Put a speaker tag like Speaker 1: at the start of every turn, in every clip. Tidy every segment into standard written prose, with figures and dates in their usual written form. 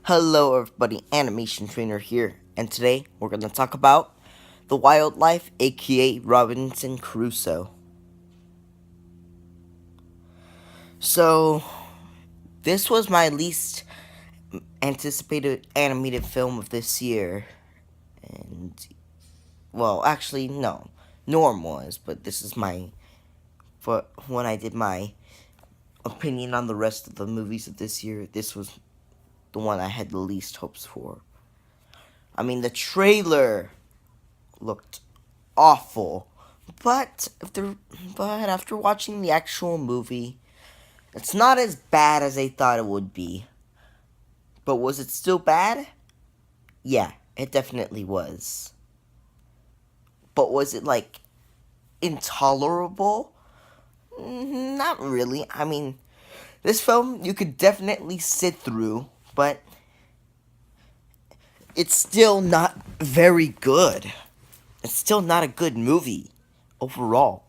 Speaker 1: Hello everybody, Animation Trainer here, and today we're going to talk about the wildlife, aka Robinson Crusoe. So, this was my least anticipated animated film of this year, and, well, actually, no, Norm was, but this is for when I did my opinion on the rest of the movies of this year, this was the one I had the least hopes for. I mean, the trailer looked awful. But after watching the actual movie, it's not as bad as I thought it would be. But was it still bad? Yeah, it definitely was. But was it like intolerable? Not really. I mean, this film you could definitely sit through, but it's still not very good. It's still not a good movie overall.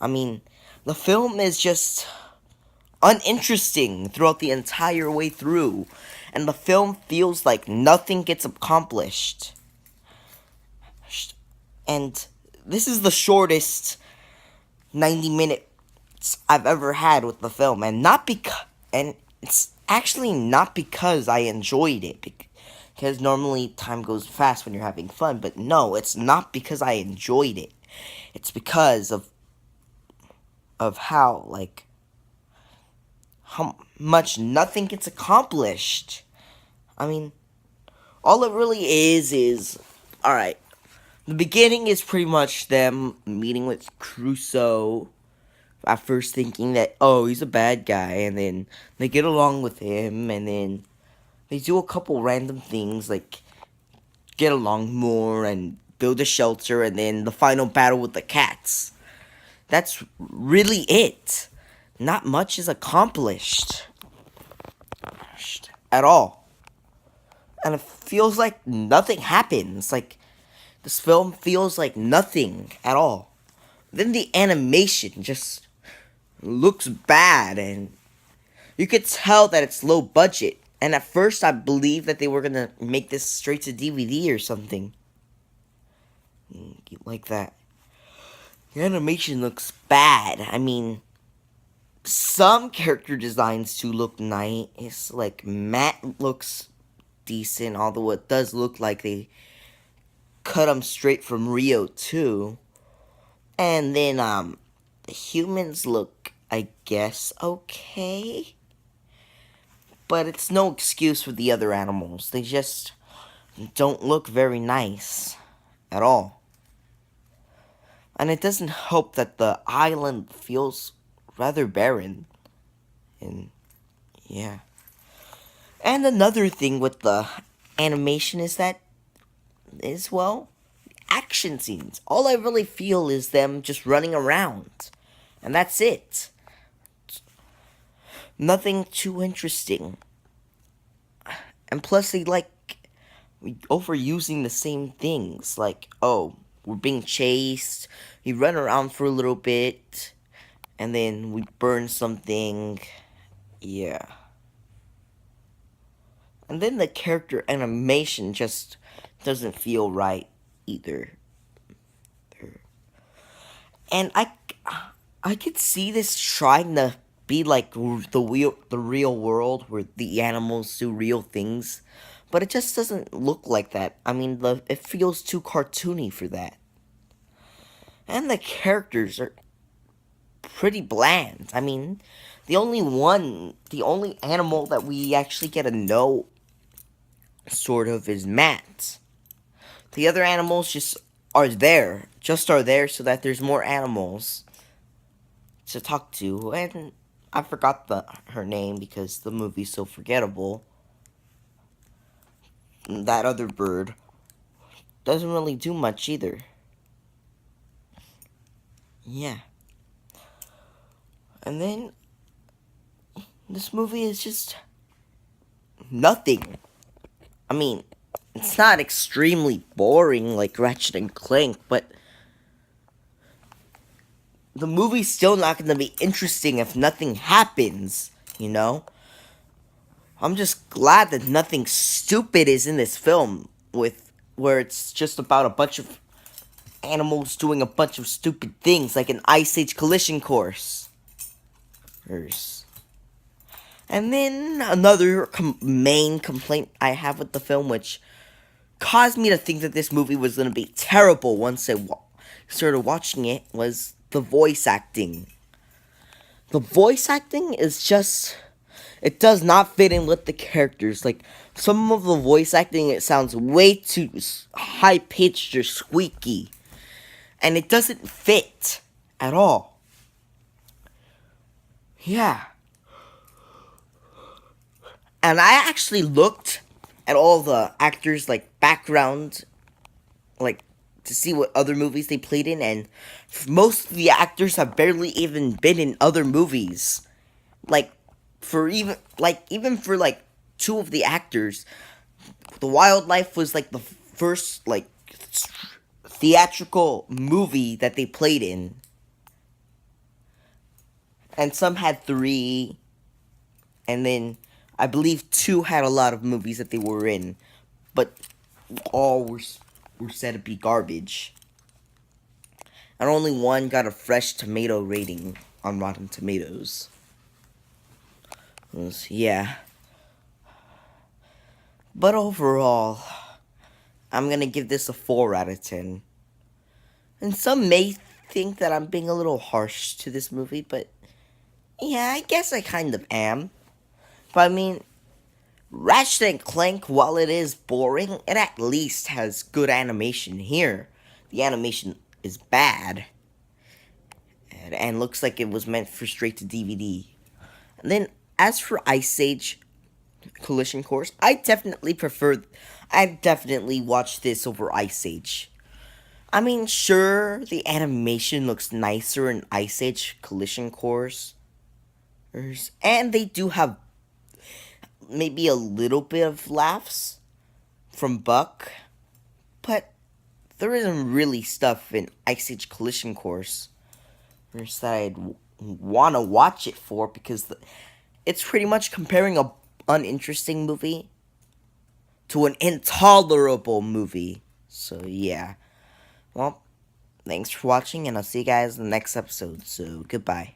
Speaker 1: I mean, the film is just uninteresting throughout the entire way through, and the film feels like nothing gets accomplished. And this is the shortest 90 minutes I've ever had with the film, and it's actually not because I enjoyed it, because normally time goes fast when you're having fun, but no, it's not because I enjoyed it. It's because of how much nothing gets accomplished. I mean, all it really is alright. The beginning is pretty much them meeting with Crusoe. At first thinking that, oh, he's a bad guy, and then they get along with him, and then they do a couple random things like get along more and build a shelter, and then the final battle with the cats. That's really it. Not much is accomplished at all. And it feels like nothing happens. Like, this film feels like nothing at all. Then the animation just looks bad, and you could tell that it's low budget. And at first, I believed that they were gonna make this straight to DVD or something like that. The animation looks bad. I mean, some character designs do look nice. Like, Matt looks decent, although it does look like they cut him straight from Rio too. And then the humans look, I guess, okay. But it's no excuse for the other animals. They just don't look very nice at all. And it doesn't help that the island feels rather barren. And yeah. And another thing with the animation is, well, action scenes. All I really feel is them just running around. And that's it. Nothing too interesting. And plus, they like overusing the same things. Like, oh, we're being chased. We run around for a little bit. And then we burn something. Yeah. And then the character animation just doesn't feel right either. And I could see this trying to be like the real world where the animals do real things, but it just doesn't look like that. I mean, it feels too cartoony for that. And the characters are pretty bland. I mean, the only animal that we actually get to know sort of is Matt. The other animals just are there so that there's more animals to talk to. And I forgot her name because the movie's so forgettable. That other bird doesn't really do much either. Yeah. And then this movie is just nothing. I mean, it's not extremely boring like Ratchet and Clank, but the movie's still not going to be interesting if nothing happens, you know? I'm just glad that nothing stupid is in this film with where it's just about a bunch of animals doing a bunch of stupid things like an Ice Age collision course. And then another main complaint I have with the film, which caused me to think that this movie was going to be terrible once I started watching it, was the voice acting. The voice acting is just, it does not fit in with the characters. Like, some of the voice acting, it sounds way too high-pitched or squeaky. And it doesn't fit at all. Yeah. And I actually looked at all the actors, like, background, like, to see what other movies they played in, and most of the actors have barely even been in other movies. Like, even for, like, two of the actors, The Wildlife was, like, the first, like, theatrical movie that they played in. And some had 3, and then I believe 2 had a lot of movies that they were in, but all were said to be garbage. And only 1 got a fresh tomato rating on Rotten Tomatoes. Yeah. But overall, I'm gonna give this a 4 out of 10. And some may think that I'm being a little harsh to this movie, but yeah, I guess I kind of am. But I mean, Ratchet and Clank, while it is boring, it at least has good animation here. The animation is bad. And looks like it was meant for straight to DVD. And then, as for Ice Age Collision Course, I'd definitely watch this over Ice Age. I mean, sure, the animation looks nicer in Ice Age Collision Course. And they do have maybe a little bit of laughs from Buck. But there isn't really stuff in Ice Age Collision Course that I'd want to watch it for, because it's pretty much comparing a uninteresting movie to an intolerable movie. So yeah. Well, thanks for watching, and I'll see you guys in the next episode. So goodbye.